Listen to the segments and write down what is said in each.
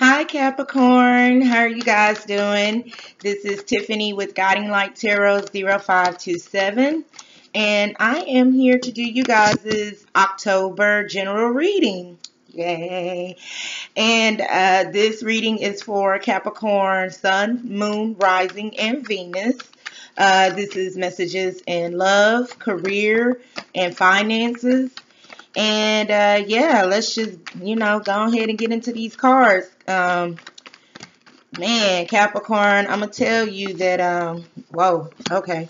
Hi Capricorn, how are you guys doing? This is Tiffany with Guiding Light Tarot 0527, and I am here to do you guys' October general reading. Yay! And this reading is for Capricorn, Sun, Moon, Rising, and Venus. This is messages in love, career, and finances. And yeah, let's just, go ahead and get into these cards. Man, Capricorn, I'm going to tell you that, whoa, okay.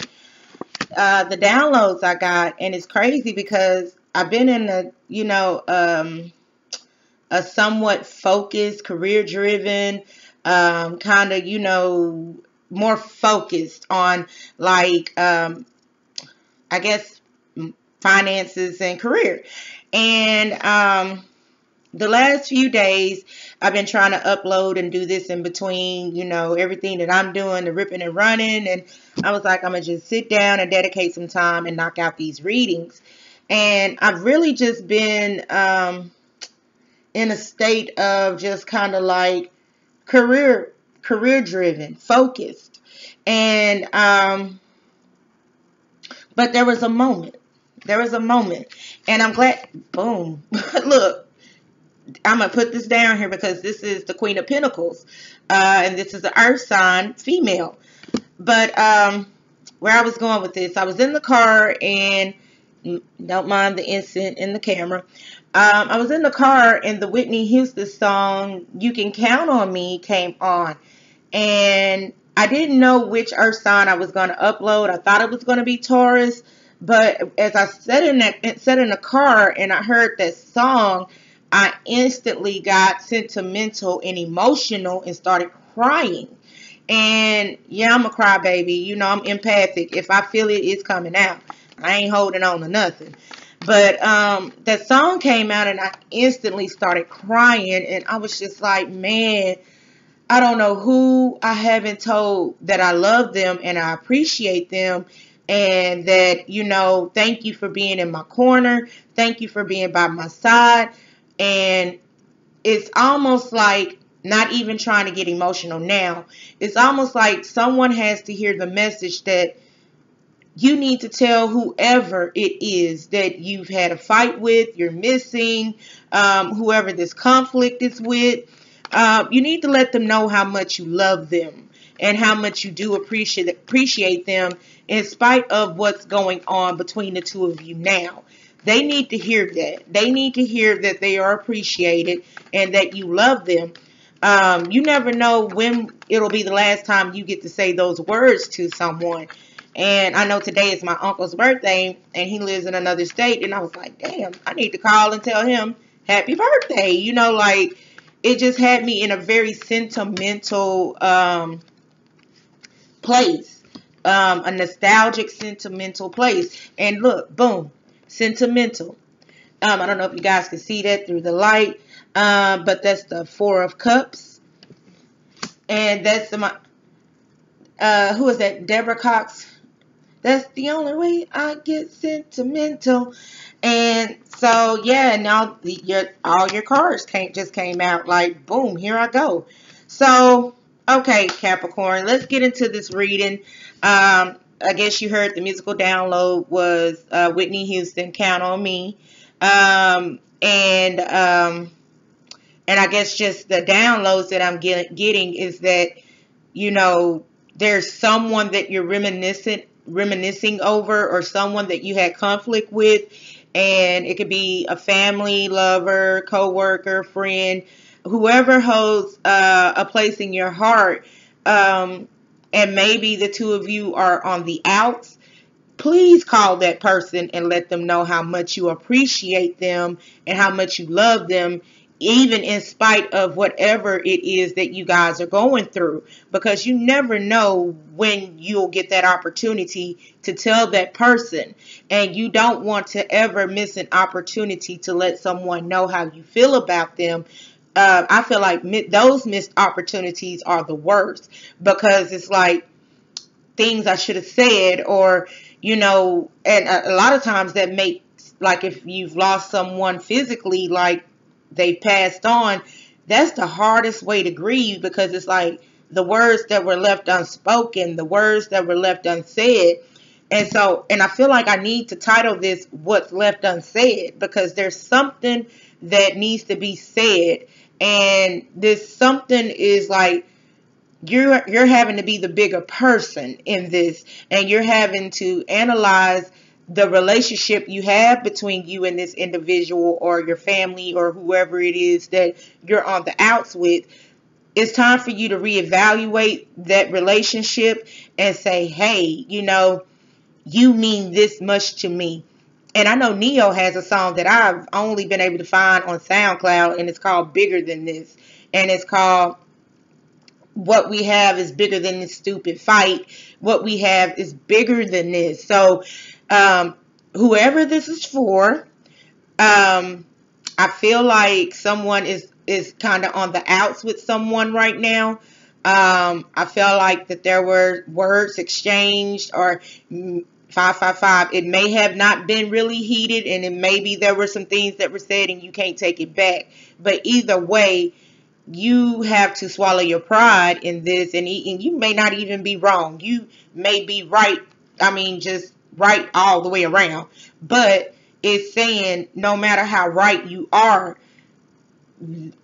The downloads I got, and it's crazy because I've been in a somewhat focused, career-driven, kind of, more focused on, like, I guess, finances and career. And the last few days, I've been trying to upload and do this in between, everything that I'm doing, the ripping and running. And I was like, I'm going to just sit down and dedicate some time and knock out these readings. And I've really just been in a state of just kind of like career driven, focused. And but there was a moment. And I'm glad, boom, look, I'm going to put this down here because this is the Queen of Pentacles. And this is the Earth sign, female. But where I was going with this, I was in the car and, don't mind the instant in the camera. I was in the car and the Whitney Houston song, You Can Count on Me, came on. And I didn't know which Earth sign I was going to upload. I thought it was going to be Taurus. But as I sat in the car and I heard that song, I instantly got sentimental and emotional and started crying. And yeah, I'm a crybaby. I'm empathic. If I feel it, it's coming out. I ain't holding on to nothing. But that song came out and I instantly started crying. And I was just like, man, I don't know who I haven't told that I love them and I appreciate them. And that, thank you for being in my corner. Thank you for being by my side. And it's almost like, not even trying to get emotional now, it's almost like someone has to hear the message that you need to tell whoever it is that you've had a fight with, you're missing, whoever this conflict is with. You need to let them know how much you love them and how much you do appreciate them in spite of what's going on between the two of you now. They need to hear that. They need to hear that they are appreciated and that you love them. You never know when it'll be the last time you get to say those words to someone. And I know today is my uncle's birthday and he lives in another state. And I was like, damn, I need to call and tell him happy birthday. Like it just had me in a very sentimental place. A nostalgic, sentimental place. And look, boom, sentimental. I don't know if you guys can see that through the light, but that's the Four of Cups. And that's who is that? Deborah Cox. That's the only way I get sentimental. And so, yeah, now all your cards just came out like, boom, here I go. So, okay, Capricorn, let's get into this reading. I guess you heard the musical download was Whitney Houston, Count on Me. And I guess just the downloads that I'm getting is that, there's someone that you're reminiscing over or someone that you had conflict with. And it could be a family, lover, co-worker, friend, whoever holds a place in your heart. And maybe the two of you are on the outs. Please call that person and let them know how much you appreciate them and how much you love them, even in spite of whatever it is that you guys are going through. Because you never know when you'll get that opportunity to tell that person. And you don't want to ever miss an opportunity to let someone know how you feel about them. I feel like those missed opportunities are the worst because it's like things I should have said or, and a lot of times that makes, like if you've lost someone physically, like they passed on, That's the hardest way to grieve, because it's like the words that were left unspoken, the words that were left unsaid. And so, and I feel like I need to title this What's Left Unsaid, because there's something that needs to be said. And this something is like, you're having to be the bigger person in this, and you're having to analyze the relationship you have between you and this individual, or your family, or whoever it is that you're on the outs with. It's time for you to reevaluate that relationship and say, hey, you mean this much to me. And I know Neo has a song that I've only been able to find on SoundCloud, and it's called Bigger Than This. And it's called What We Have Is Bigger Than This Stupid Fight. What we have is bigger than this. So whoever this is for, I feel like someone is kind of on the outs with someone right now. I feel like that there were words exchanged, or 555. It may have not been really heated, and it maybe there were some things that were said and you can't take it back. But either way, you have to swallow your pride in this, and you may not even be wrong. You may be right. I mean, just right all the way around. But it's saying no matter how right you are,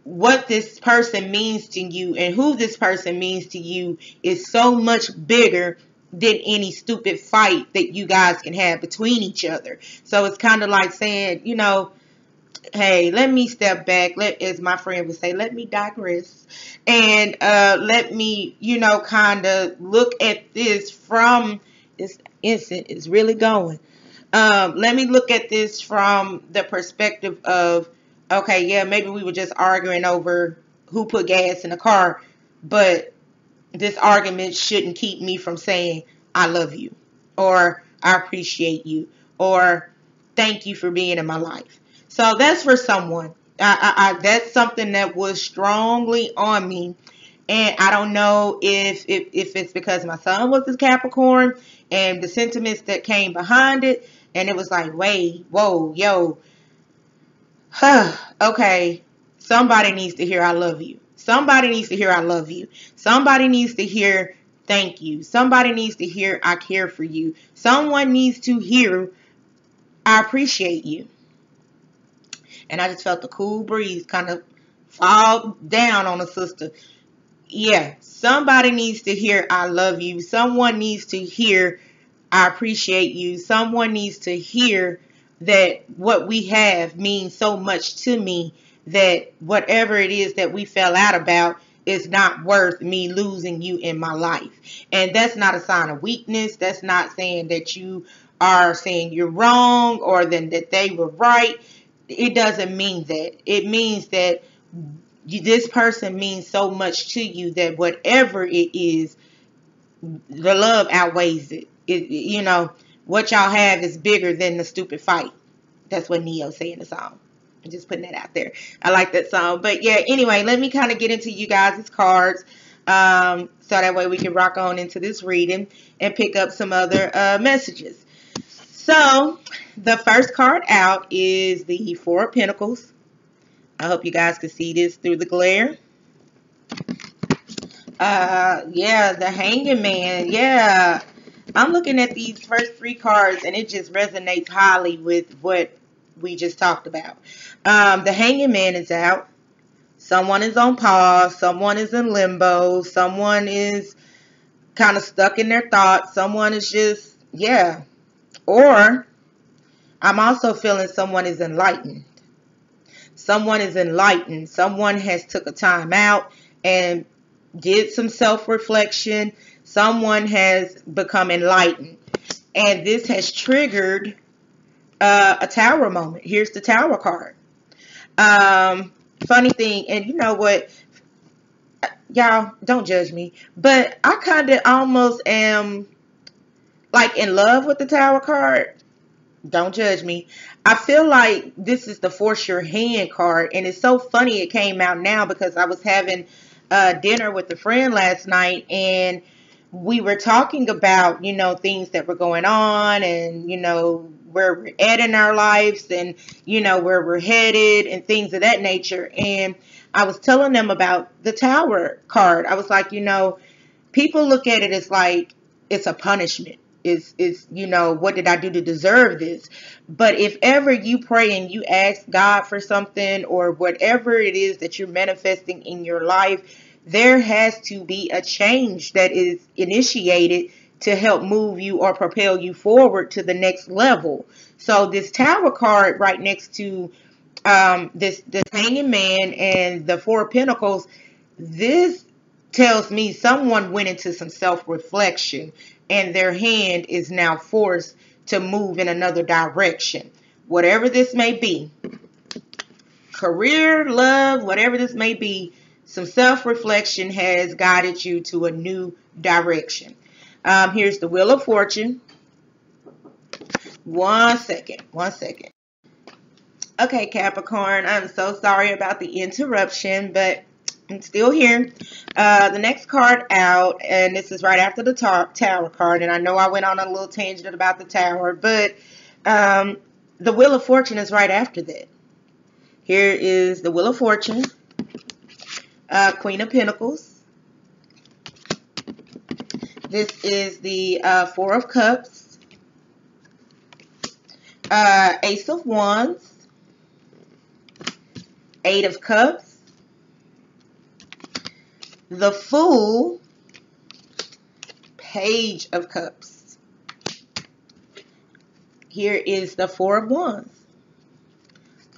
what this person means to you and who this person means to you is so much bigger than any stupid fight that you guys can have between each other. So it's kind of like saying, hey, let me step back. As my friend would say, let me digress. And let me, kind of look at this from this instant is really going. Let me look at this from the perspective of, okay, yeah, maybe we were just arguing over who put gas in the car, but this argument shouldn't keep me from saying I love you, or I appreciate you, or thank you for being in my life. So that's for someone. That's something that was strongly on me. And I don't know if it's because my son was a Capricorn and the sentiments that came behind it. And it was like, wait, whoa, yo. Okay, somebody needs to hear I love you. Somebody needs to hear I love you. Somebody needs to hear thank you. Somebody needs to hear I care for you. Someone needs to hear I appreciate you. And I just felt the cool breeze kind of fall down on a sister. Yeah, somebody needs to hear I love you. Someone needs to hear I appreciate you. Someone needs to hear that what we have means so much to me, that whatever it is that we fell out about is not worth me losing you in my life. And that's not a sign of weakness. That's not saying that you are saying you're wrong, or then that they were right. It doesn't mean that. It means that this person means so much to you that whatever it is, the love outweighs it. What y'all have is bigger than the stupid fight. That's what Neo say in the song. I'm just putting that out there. I like that song. But yeah, anyway, let me kind of get into you guys' cards. So that way we can rock on into this reading and pick up some other messages. So the first card out is the Four of Pentacles. I hope you guys can see this through the glare. Yeah, the Hanging Man. Yeah. I'm looking at these first three cards, and it just resonates highly with what we just talked about. The Hanging Man is out. Someone is on pause. Someone is in limbo. Someone is kind of stuck in their thoughts. Someone is just, yeah. Or I'm also feeling someone is enlightened. Someone is enlightened. Someone has took a time out and did some self-reflection. Someone has become enlightened. And this has triggered a Tower moment. Here's the Tower card. Funny thing, and you know what? Y'all, don't judge me. But I kind of almost am like in love with the Tower card. Don't judge me. I feel like this is the Force Your Hand card. And it's so funny it came out now, because I was having dinner with a friend last night, and we were talking about, things that were going on, and, where we're at in our lives, and where we're headed and things of that nature. And I was telling them about the Tower card. I was like, people look at it as like it's a punishment. Is what did I do to deserve this? But if ever you pray and you ask God for something, or whatever it is that you're manifesting in your life, there has to be a change that is initiated to help move you or propel you forward to the next level. So this Tower card right next to this Hanging Man and the Four of Pentacles, this tells me someone went into some self-reflection, and their hand is now forced to move in another direction. Whatever this may be, career, love, whatever this may be, some self-reflection has guided you to a new direction. Here's the Wheel of Fortune. One second. Okay, Capricorn, I'm so sorry about the interruption, but I'm still here. The next card out, and this is right after the Tower card, and I know I went on a little tangent about the Tower, but the Wheel of Fortune is right after that. Here is the Wheel of Fortune, Queen of Pentacles. This is the Four of Cups, Ace of Wands, Eight of Cups, the Fool, Page of Cups. Here is the Four of Wands.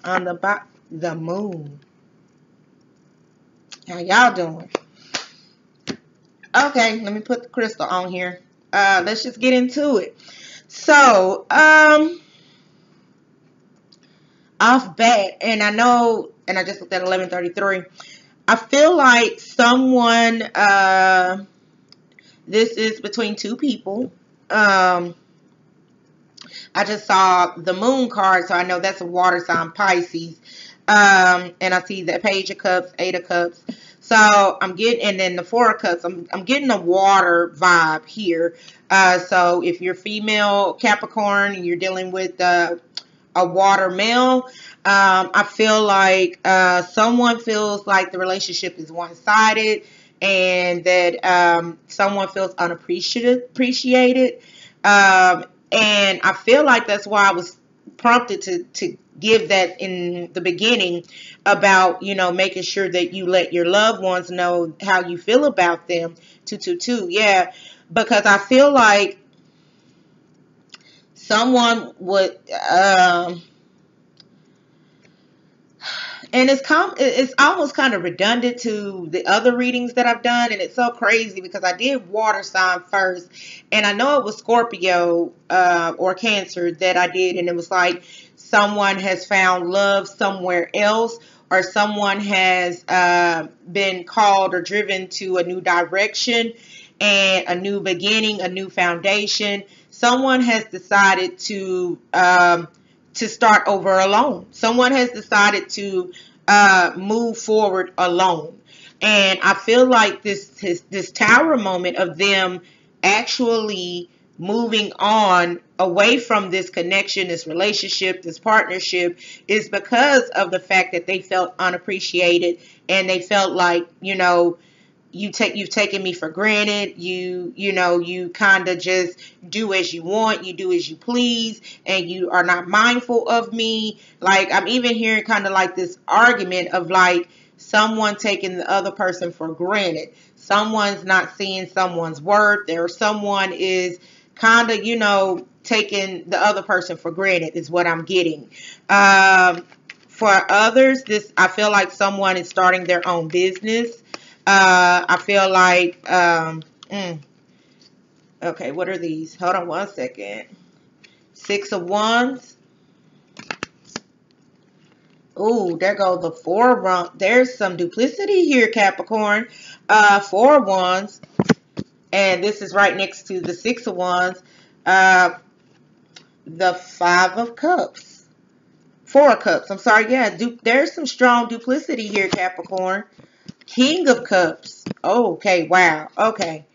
On the bottom, the Moon. How y'all doing? Okay, let me put the crystal on here. Let's just get into it. So, off bat, and I know, and I just looked at 11:33. I feel like someone, this is between two people. I just saw the Moon card, so I know that's a water sign, Pisces. And I see the Page of Cups, Eight of Cups. So I'm getting, and then the Four of Cups, I'm getting a water vibe here. So if you're female Capricorn and you're dealing with a water male, I feel like someone feels like the relationship is one-sided, and that someone feels unappreciated. And I feel like that's why I was prompted to give that in the beginning about, making sure that you let your loved ones know how you feel about them. 222, yeah, because I feel like someone would, and it's almost kind of redundant to the other readings that I've done, and it's so crazy because I did water sign first, and I know it was Scorpio or Cancer that I did, and it was like someone has found love somewhere else, or someone has been called or driven to a new direction and a new beginning, a new foundation. Someone has decided to start over alone. Someone has decided to move forward alone. And I feel like this Tower moment of them actually moving on away from this connection, this relationship, this partnership, is because of the fact that they felt unappreciated, and they felt like, you've taken me for granted. You kind of just do as you want. You do as you please, and you are not mindful of me. Like, I'm even hearing kind of like this argument of like someone taking the other person for granted. Someone's not seeing someone's worth, or someone is kind of, taking the other person for granted is what I'm getting. For others, I feel like someone is starting their own business. I feel like, okay, what are these? Hold on one second. Six of Wands. Ooh, there goes the Four of Wands. There's some duplicity here, Capricorn. Four of Wands. And this is right next to the Six of Wands. The Five of Cups. Four of Cups. I'm sorry. Yeah, there's some strong duplicity here, Capricorn. King of Cups. Okay, wow. Okay.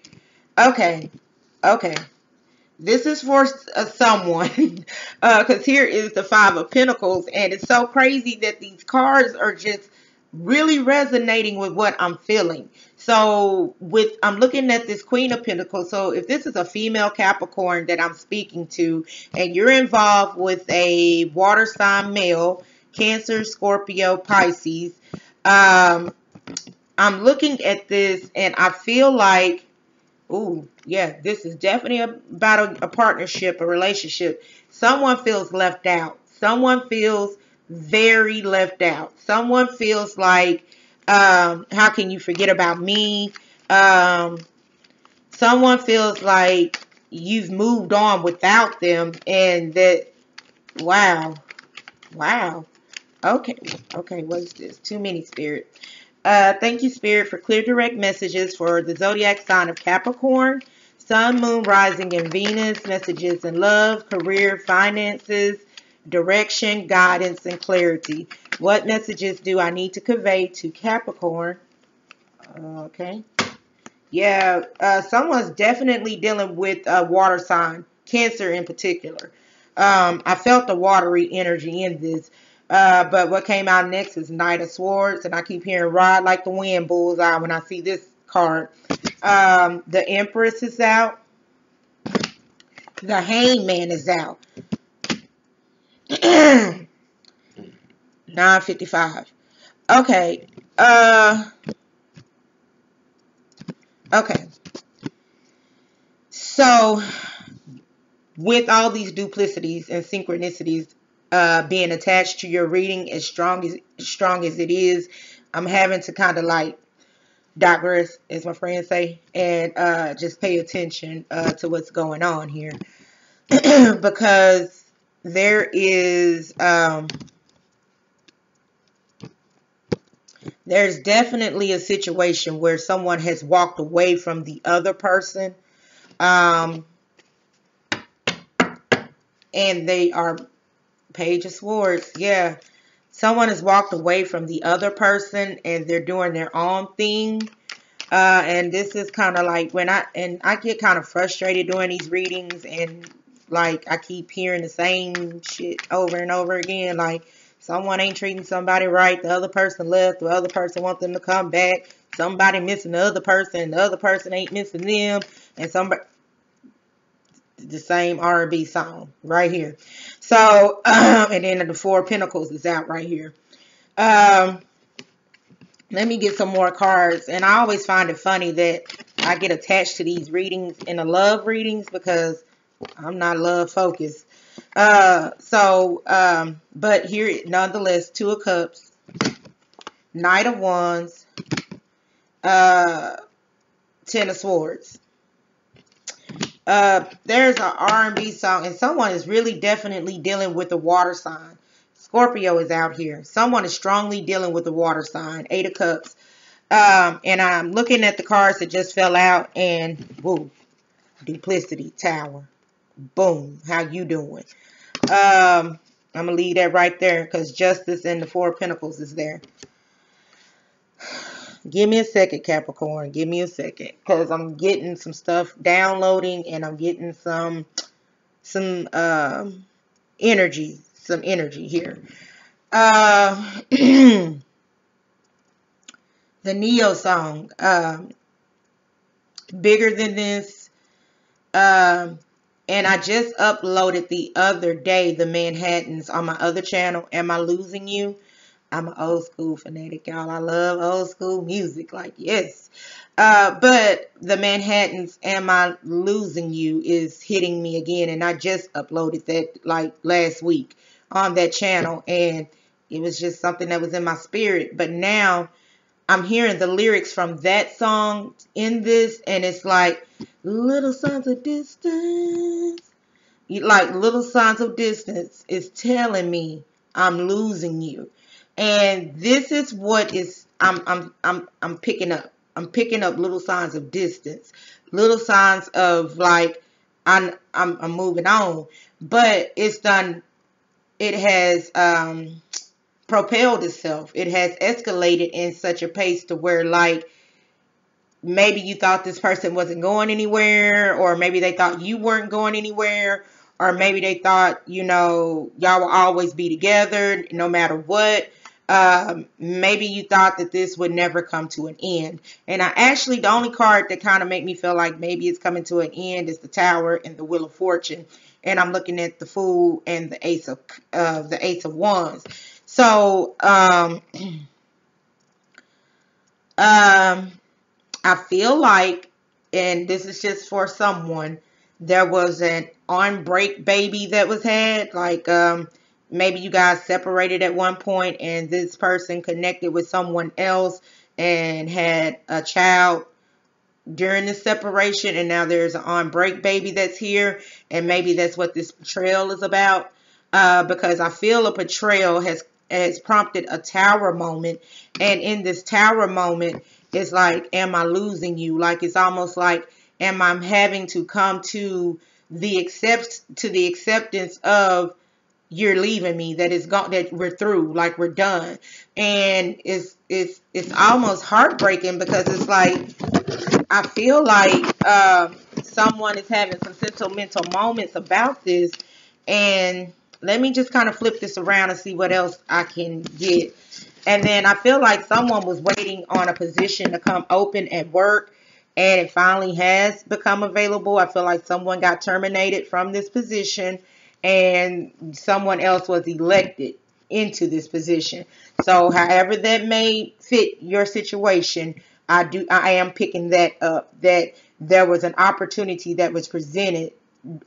This is for someone, because here is the Five of Pentacles, and it's so crazy that these cards are just really resonating with what I'm feeling. So I'm looking at this Queen of Pentacles. So if this is a female Capricorn that I'm speaking to, and you're involved with a water sign male, Cancer, Scorpio, Pisces, I'm looking at this and I feel like, ooh, yeah, this is definitely about a partnership, a relationship. Someone feels left out. Someone feels very left out. Someone feels like, how can you forget about me? Um, Someone feels like you've moved on without them, and that, wow, wow. Okay, okay, what is this? Too many, Spirit. Thank you, Spirit, for clear direct messages for the zodiac sign of Capricorn, Sun, Moon, Rising, and Venus. Messages in love, career, finances, direction, guidance, and clarity. What messages do I need to convey to Capricorn? Okay. Yeah, someone's definitely dealing with a water sign, Cancer in particular. I felt the watery energy in this. But what came out next is Knight of Swords, and I keep hearing ride like the wind, bullseye, when I see this card. The Empress is out. The Hangman is out. 9:55. Okay. Okay. So, with all these duplicities and synchronicities being attached to your reading, as strong as it is, I'm having to kind of like digress, as my friends say, and just pay attention to what's going on here. Because there is there's definitely a situation where someone has walked away from the other person, and they are Page of Swords. Yeah, someone has walked away from the other person and they're doing their own thing. And this is kind of like when I get kind of frustrated doing these readings, and like I keep hearing the same shit over and over again. Like, someone ain't treating somebody right, the other person left, the other person wants them to come back, somebody missing the other person ain't missing them, and somebody, the same R&B song right here. So, and then the Four of Pentacles is out right here. Let me get some more cards. And I always find it funny that I get attached to these readings in the love readings, because I'm not love focused. But here, nonetheless, Two of Cups, Knight of Wands, Ten of Swords. There's an R&B song, and someone is really definitely dealing with the water sign. Scorpio is out here. Someone is strongly dealing with the water sign. Eight of Cups. And I'm looking at the cards that just fell out, and woo, duplicity, Tower. Boom. How you doing? I'm going to leave that right there, because Justice and the Four of Pentacles is there. Give me a second, Capricorn. Give me a second, because I'm getting some stuff downloading, and I'm getting some energy. Some energy here. The Neo song, Bigger Than This. And I just uploaded the other day the Manhattans on my other channel, Am I Losing You? I'm an old school fanatic, y'all. I love old school music. Like, yes. But the Manhattans, Am I Losing You, is hitting me again. And I just uploaded that like last week on that channel. And it was just something that was in my spirit. But now I'm hearing the lyrics from that song in this. And it's like, little signs of distance. Like, little signs of distance is telling me I'm losing you. And this is what is I'm picking up. I'm picking up little signs of distance, little signs of like I'm moving on. But it's done. It has propelled itself. It has escalated in such a pace to where, like, maybe you thought this person wasn't going anywhere, or maybe they thought you weren't going anywhere, or maybe they thought, y'all will always be together no matter what. Maybe you thought that this would never come to an end. And the only card that kind of make me feel like maybe it's coming to an end is the Tower and the Wheel of Fortune. And I'm looking at the Fool and the Ace of Wands. So, I feel like, and this is just for someone, there was an on-break baby that was had. Like, maybe you guys separated at one point and this person connected with someone else and had a child during the separation, and now there's an on-break baby that's here, and maybe that's what this betrayal is about. Because I feel a betrayal has prompted a Tower moment, and in this Tower moment, it's like, am I losing you? Like, it's almost like, am I having to come to the acceptance of you're leaving me, that it's gone, that we're through, like we're done. And it's almost heartbreaking, because it's like, I feel like someone is having some sentimental moments about this. And let me just kind of flip this around and see what else I can get. And then I feel like someone was waiting on a position to come open at work, and it finally has become available. I feel like someone got terminated from this position, and someone else was elected into this position. So however that may fit your situation, I am picking that up, that there was an opportunity that was presented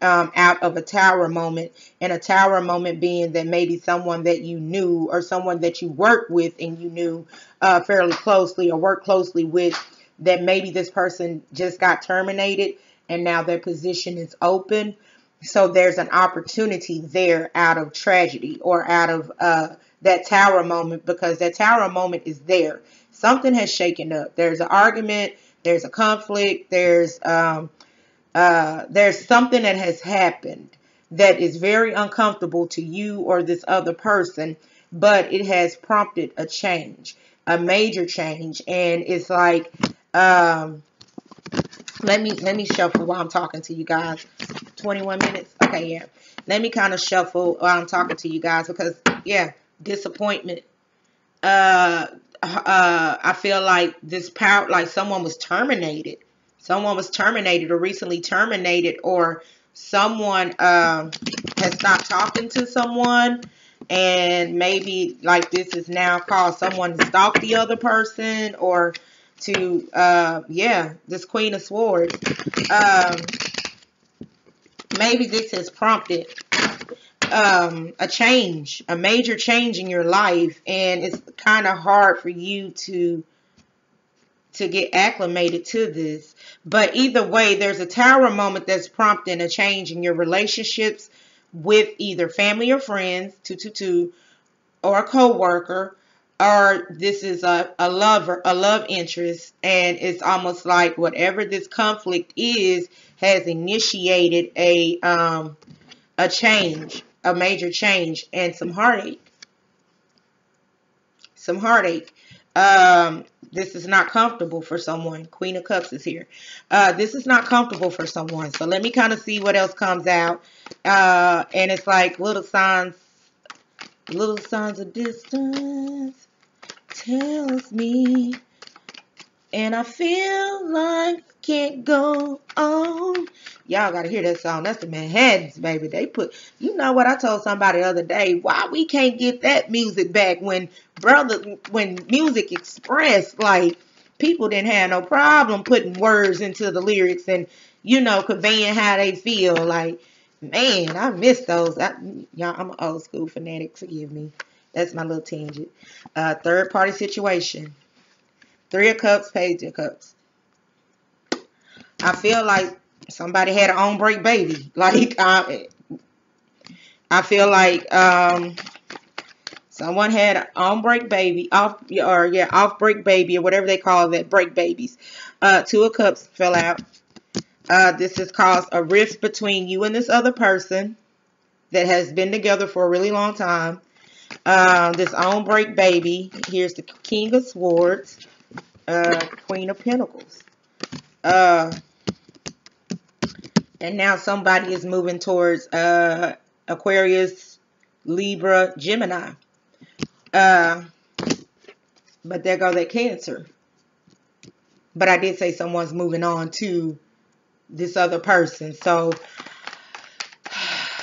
out of a Tower moment, and a Tower moment being that maybe someone that you knew, or someone that you worked with and you knew fairly closely, or worked closely with, that maybe this person just got terminated and now their position is open. So there's an opportunity there out of tragedy, or out of that Tower moment, because that Tower moment is there. Something has shaken up. There's an argument, there's a conflict, there's something that has happened that is very uncomfortable to you or this other person, but it has prompted a change, a major change. And it's like, let me shuffle while I'm talking to you guys. 21 minutes. Okay, yeah. Let me kind of shuffle while I'm talking to you guys, because disappointment. I feel like this power, like someone was terminated. Someone was terminated, or recently terminated, or someone has stopped talking to someone, and maybe like this is now caused someone to stalk the other person, or to this Queen of Swords. Maybe this has prompted a change, a major change in your life, and it's kind of hard for you to get acclimated to this. But either way, there's a Tower moment that's prompting a change in your relationships with either family or friends, 222, or a co-worker, or this is a lover, a love interest, and it's almost like whatever this conflict is has initiated a change, a major change, and some heartache. Some heartache. This is not comfortable for someone. Queen of Cups is here. This is not comfortable for someone. So let me kind of see what else comes out. And it's like little signs of distance tells me, and I feel like can't go on. Y'all gotta hear that song. That's the Manhattans, baby. They put, you know what I told somebody the other day, why we can't get that music back when Music Express, like, people didn't have no problem putting words into the lyrics and, conveying how they feel. Like, man, I miss those. Y'all, I'm an old school fanatic. Forgive me. That's my little tangent. Third party situation. 3 of Cups, Page of Cups. I feel like somebody had an on-break baby. Like, I feel like someone had an on-break baby, off-break baby, or whatever they call that, break babies. 2 of Cups fell out. This has caused a rift between you and this other person that has been together for a really long time. This on-break baby. Here's the King of Swords. Queen of Pentacles. Uh, and now somebody is moving towards Aquarius, Libra, Gemini. Uh, but there go that Cancer. But I did say someone's moving on to this other person. So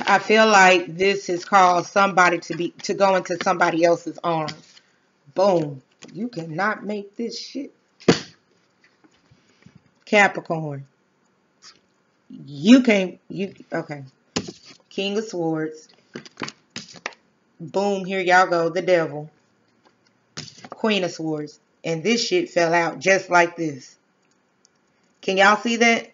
I feel like this has caused somebody to go into somebody else's arms. Boom. You cannot make this shit. Capricorn. You can't. Okay. King of Swords. Boom. Here y'all go. The Devil. Queen of Swords. And this shit fell out just like this. Can y'all see that?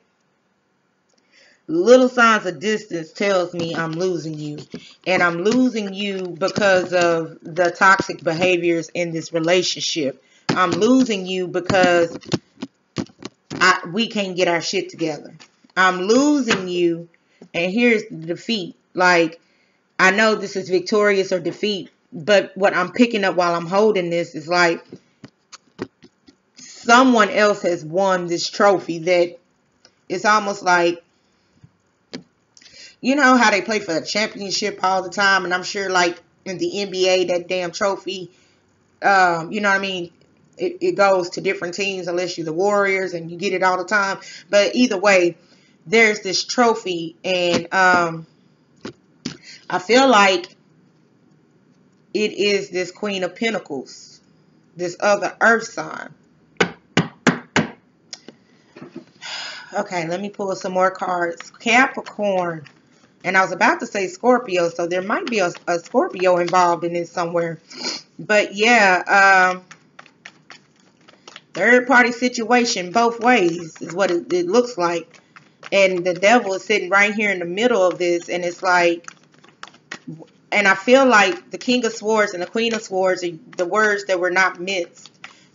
Little signs of distance tells me I'm losing you. And I'm losing you because of the toxic behaviors in this relationship. I'm losing you because we can't get our shit together. I'm losing you, and here's the defeat. Like, I know this is victorious or defeat, but what I'm picking up while I'm holding this is like someone else has won this trophy that it's almost like, you know how they play for the championship all the time, and I'm sure like in the NBA, that damn trophy, you know what I mean? It goes to different teams unless you're the Warriors and you get it all the time. But either way, there's this trophy, and I feel like it is this Queen of Pentacles, this other earth sign. Okay, let me pull some more cards. Capricorn. And I was about to say Scorpio, so there might be a Scorpio involved in this somewhere. But yeah, third party situation both ways is what it looks like. And the Devil is sitting right here in the middle of this, and it's like, and I feel like the King of Swords and the Queen of Swords are the words that were not minced.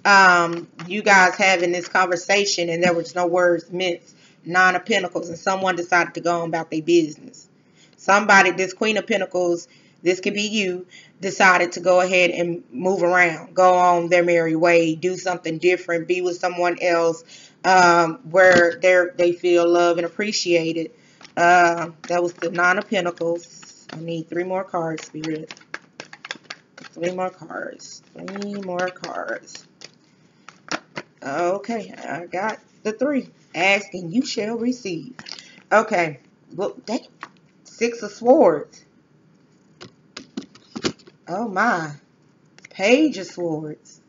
You guys having this conversation and there was no words minced. Nine of Pentacles, and someone decided to go on about their business. Somebody, this Queen of Pentacles, this could be you, decided to go ahead and move around, go on their merry way, do something different, be with someone else, where they feel loved and appreciated. That was the Nine of Pentacles. I need 3 more cards, Spirit. 3 more cards. 3 more cards. Okay, I got the 3. Ask and you shall receive. Okay, look, that 6 of Swords. Oh my. Page of Swords.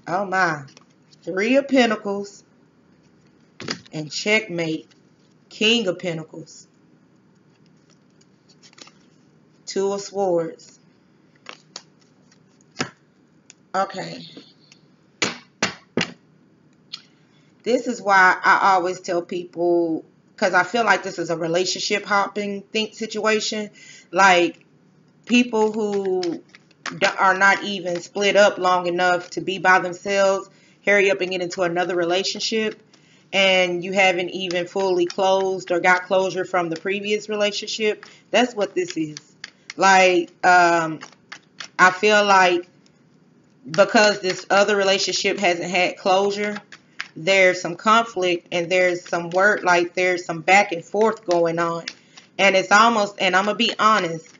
Oh my. 3 of Pentacles. And checkmate. King of Pentacles. 2 of Swords. Okay. This is why I always tell people, because I feel like this is a relationship hopping situation. Like, people who are not even split up long enough to be by themselves, hurry up and get into another relationship, and you haven't even fully closed or got closure from the previous relationship. That's what this is. Like, I feel like because this other relationship hasn't had closure, there's some conflict and there's some word, like there's some back and forth going on. And it's almost, and I'm going to be honest,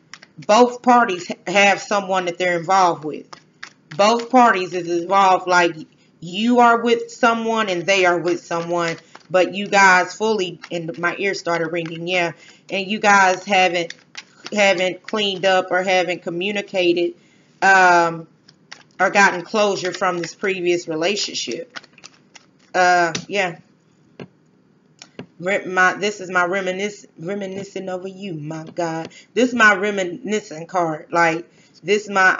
both parties have someone that they're involved with. Both parties is involved, like you are with someone and they are with someone, but you guys fully, and my ears started ringing, yeah, and you guys haven't cleaned up or haven't communicated or gotten closure from this previous relationship. Yeah. This is my reminiscing over you, my God. This is my reminiscing card. Like, this is my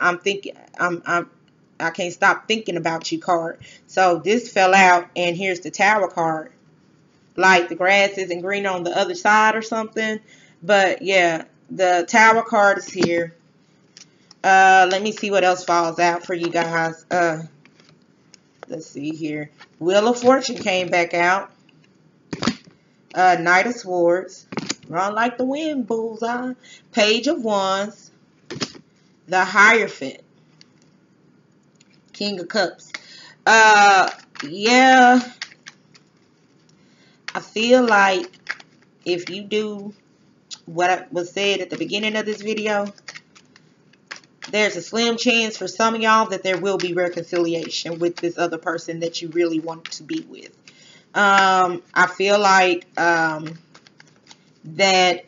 I can't stop thinking about you card. So this fell out, and here's the Tower card. Like, the grass isn't green on the other side or something. But yeah, the Tower card is here. Let me see what else falls out for you guys. Let's see here. Wheel of Fortune came back out. Knight of Swords. Run like the wind, bullseye. Page of Wands. The Hierophant. King of Cups. Yeah. I feel like if you do what was said at the beginning of this video, there's a slim chance for some of y'all that there will be reconciliation with this other person that you really want to be with. I feel like that, and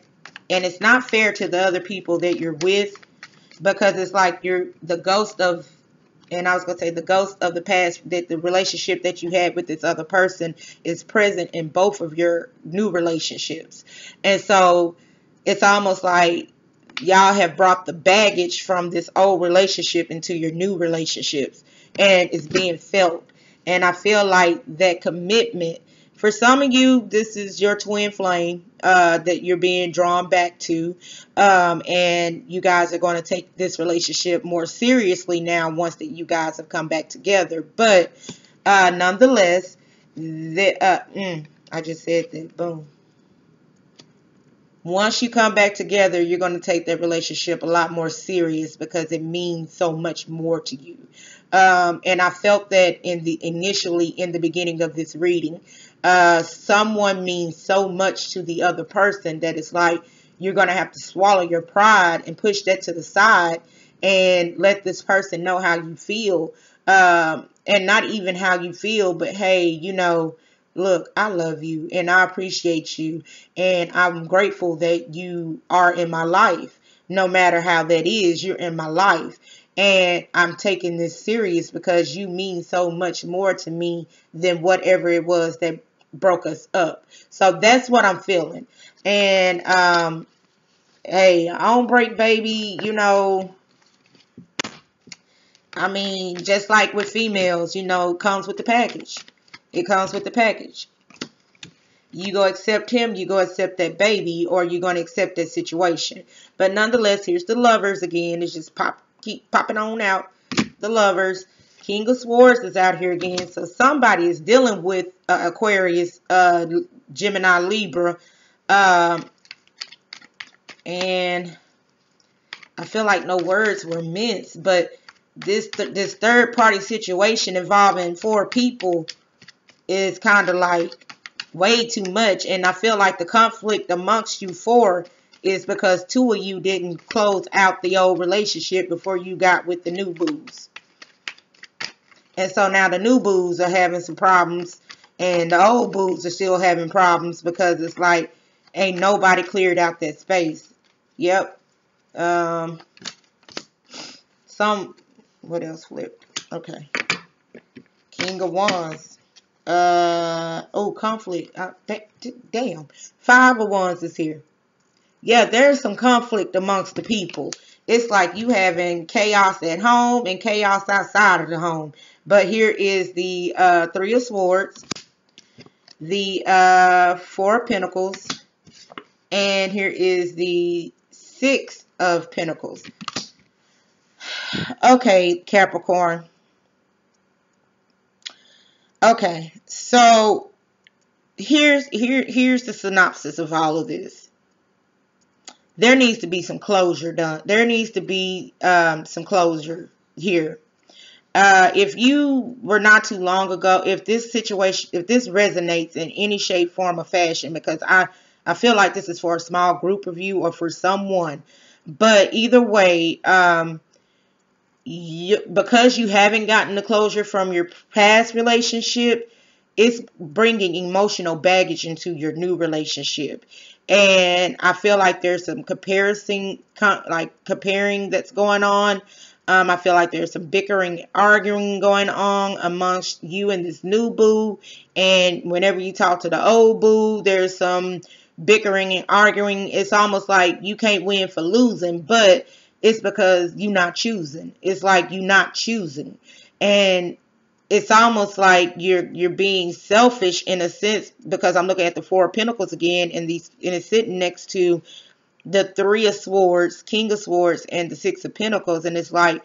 it's not fair to the other people that you're with, because it's like you're the ghost of, and I was going to say the ghost of the past, that the relationship that you had with this other person is present in both of your new relationships. And so it's almost like y'all have brought the baggage from this old relationship into your new relationships, and it's being felt. And I feel like that commitment, for some of you, this is your twin flame that you're being drawn back to. And you guys are going to take this relationship more seriously now once that you guys have come back together. But nonetheless, I just said that. Boom. Once you come back together, you're going to take that relationship a lot more serious because it means so much more to you. And I felt that initially in the beginning of this reading. Someone means so much to the other person that it's like you're going to have to swallow your pride and push that to the side and let this person know how you feel. And not even how you feel, but hey, you know, look, I love you and I appreciate you, and I'm grateful that you are in my life. No matter how that is, you're in my life. And I'm taking this serious because you mean so much more to me than whatever it was that broke us up. So that's what I'm feeling. And hey, on break, baby, you know, I mean, just like with females, you know, comes with the package. It comes with the package. You go accept him, you go accept that baby, or you're going to accept that situation. But nonetheless, here's the Lovers again. It's just keep popping on out. The Lovers. King of Swords is out here again. So somebody is dealing with Aquarius, Gemini, Libra. And I feel like no words were minced, but this third party situation involving 4 people is kind of like way too much. And I feel like the conflict amongst you 4 is because 2 of you didn't close out the old relationship before you got with the new boos. And so now the new boos are having some problems, and the old boos are still having problems because it's like ain't nobody cleared out that space. Yep. What else flipped? Okay. King of Wands. Conflict. Damn. 5 of Wands is here. Yeah, there's some conflict amongst the people. It's like you having chaos at home and chaos outside of the home. But here is the 3 of Swords, the 4 of Pentacles, and here is the 6 of Pentacles. Okay, Capricorn. Okay, so here's the synopsis of all of this. There needs to be some closure done. There needs to be some closure here. If you were not too long ago, if this resonates in any shape, form, or fashion, because I feel like this is for a small group of you or for someone, but either way, because you haven't gotten the closure from your past relationship, it's bringing emotional baggage into your new relationship. And I feel like there's some comparing that's going on. I feel like there's some bickering, arguing going on amongst you and this new boo. And whenever you talk to the old boo, there's some bickering and arguing. It's almost like you can't win for losing, but it's because you're not choosing. It's like you're not choosing. And it's almost like you're being selfish in a sense, because I'm looking at the 4 of Pentacles again, and it's sitting next to the 3 of Swords, King of Swords, and the 6 of Pentacles, and it's like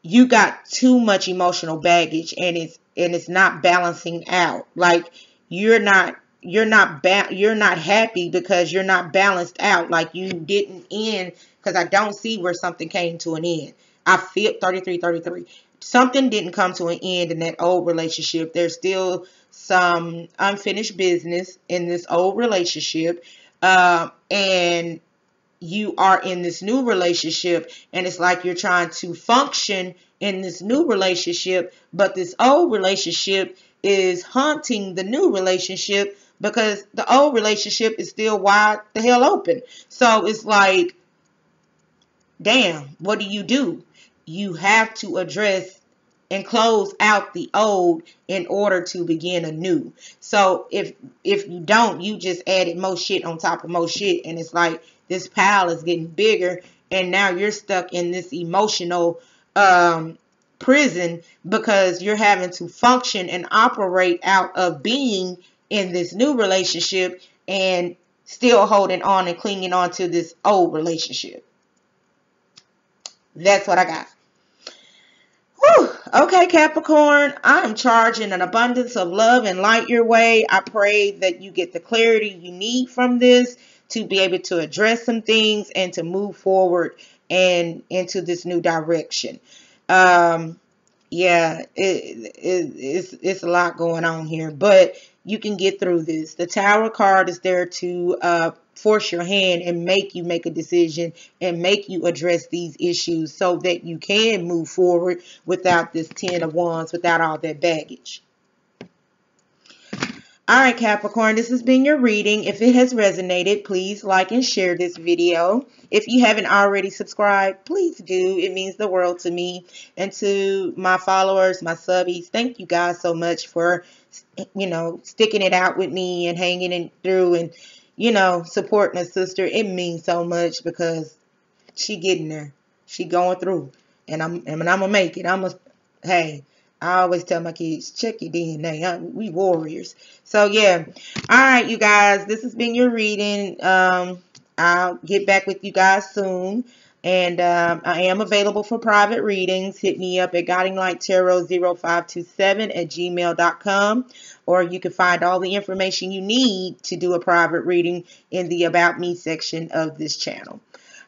you got too much emotional baggage, and it's not balancing out. Like you're not happy because you're not balanced out. Like you didn't end, because I don't see where something came to an end. I feel 33. Something didn't come to an end in that old relationship. There's still some unfinished business in this old relationship, and you are in this new relationship, and it's like you're trying to function in this new relationship, but this old relationship is haunting the new relationship because the old relationship is still wide the hell open. So it's like, damn, what do? You have to address and close out the old in order to begin anew. So if you don't, you just added more shit on top of more shit, and it's like this pile is getting bigger, and now you're stuck in this emotional prison because you're having to function and operate out of being in this new relationship and still holding on and clinging on to this old relationship. That's what I got. Whew. Okay, Capricorn, I am charging an abundance of love and light your way. I pray that you get the clarity you need from this to be able to address some things and to move forward and into this new direction. Yeah, it's a lot going on here, but you can get through this. The Tower card is there to force your hand and make you make a decision and make you address these issues so that you can move forward without this 10 of Wands, without all that baggage. All right, Capricorn, this has been your reading. If it has resonated, please like and share this video. If you haven't already subscribed, please do. It means the world to me. And to my followers, my subbies, thank you guys so much for, sticking it out with me and hanging it through and, supporting a sister. It means so much because she getting there. She going through. And I'm going to make it. Hey, I always tell my kids, check your DNA. We warriors. So, yeah. All right, you guys. This has been your reading. I'll get back with you guys soon. And I am available for private readings. Hit me up at guidinglighttarot0527@gmail.com. Or you can find all the information you need to do a private reading in the About Me section of this channel.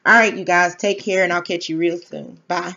All right, you guys. Take care, and I'll catch you real soon. Bye.